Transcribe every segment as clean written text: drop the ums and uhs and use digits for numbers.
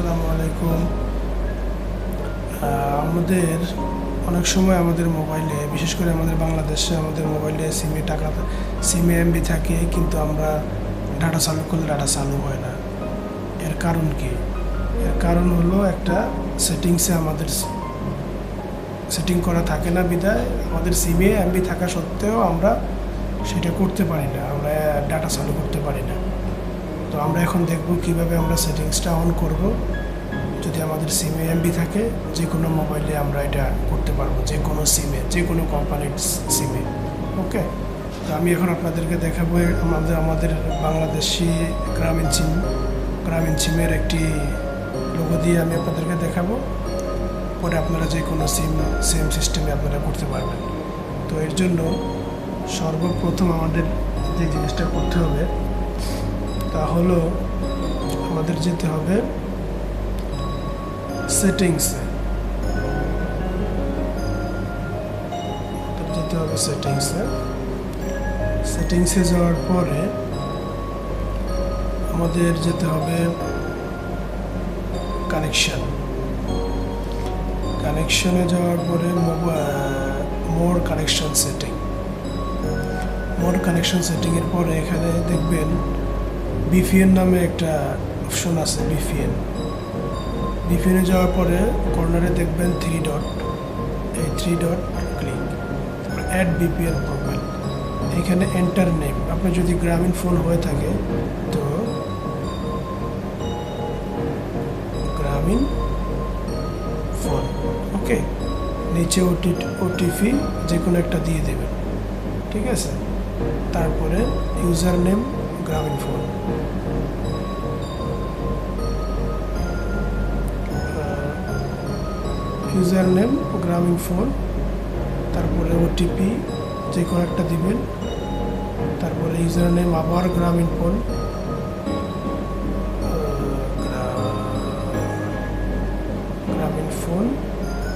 আসসালামু আলাইকুম। আমাদের অনেক সময় আমাদের মোবাইলে, বিশেষ করে আমাদের বাংলাদেশে আমাদের মোবাইলে সিমে এমবি থাকে, কিন্তু আমরা ডাটা চালু করলে ডাটা চালু হয় না। এর কারণ কি? এর কারণ হলো একটা সেটিংসে আমাদের সেটিং করা থাকে না, বিধায় আমাদের সিমে এমবি থাকা সত্ত্বেও আমরা সেটা করতে পারি না, আমরা ডাটা চালু করতে পারি না। তো আমরা এখন দেখব কিভাবে আমরা সেটিংসটা অন করব। যদি আমাদের সিমে এমবি থাকে, যে কোনো মোবাইলে আমরা এটা করতে পারবো, যে কোনো সিমে, যে কোনো কোম্পানির সিমে। ওকে, তো আমি এখন আপনাদেরকে দেখাবো আমাদের বাংলাদেশি গ্রামীণ সিমের একটি লোগো দিয়ে আমি আপনাদেরকে দেখাবো। পরে আপনারা যে কোনো সেম সিস্টেমে আপনারা করতে পারবেন। তো এর জন্য সর্বপ্রথম আমাদের যে জিনিসটা করতে হবে তা হলো আমাদের যেতে হবে সেটিংসে। সেটিংসে যাওয়ার পরে আমাদের যেতে হবে কানেকশনে যাওয়ার পরে মোর কানেকশন সেটিংয়ের পরে এখানে দেখবেন বিপিএন নামে একটা অপশন আছে। বিপিএনে যাওয়ার পরে কর্নারে দেখবেন 3 ডট, এই 3 ডট ক্লিক, অ্যাড বিপিএন প্রোফাইল। এখানে এন্টার নেম, আপনার যদি গ্রামীণ ফোন হয়ে থাকে তো গ্রামীণ ফোন, ওকে। নিচে ওটিপি যে কোনো একটা দিয়ে দেবেন, ঠিক আছে। তারপরে ইউজার নেম গ্রামীণ ফোন, তারপরে ওটিপি যে কোনো একটা দিবেন। তারপরে ইউজার নেম আবার গ্রামীণ ফোন,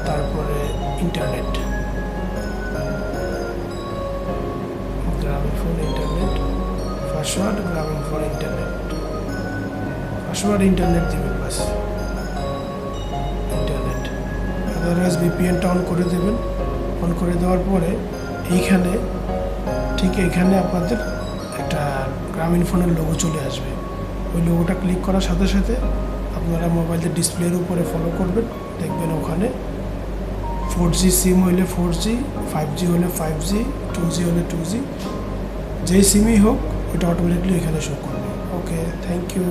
তারপরে ইন্টারনেট, পাসওয়ার্ড ইন্টারনেট দিবেন, বাস ইন্টারনেট। আদারওয়াইজ ভিপিএনটা অন করে দেবেন। অন করে দেওয়ার পরে এইখানে আপনাদের একটা গ্রামীণ ফোনের লোগো চলে আসবে। ওই লোগোটা ক্লিক করার সাথে সাথে আপনারা মোবাইলের ডিসপ্লের উপরে ফলো করবেন, দেখবেন ওখানে 4G সিম হলে 4G, 5G হলে 5G, 2G হলে 2G, যেই সিমই হোক ওটা অটোমেটিকলি এখানে শো করবে। ওকে, থ্যাংক ইউ।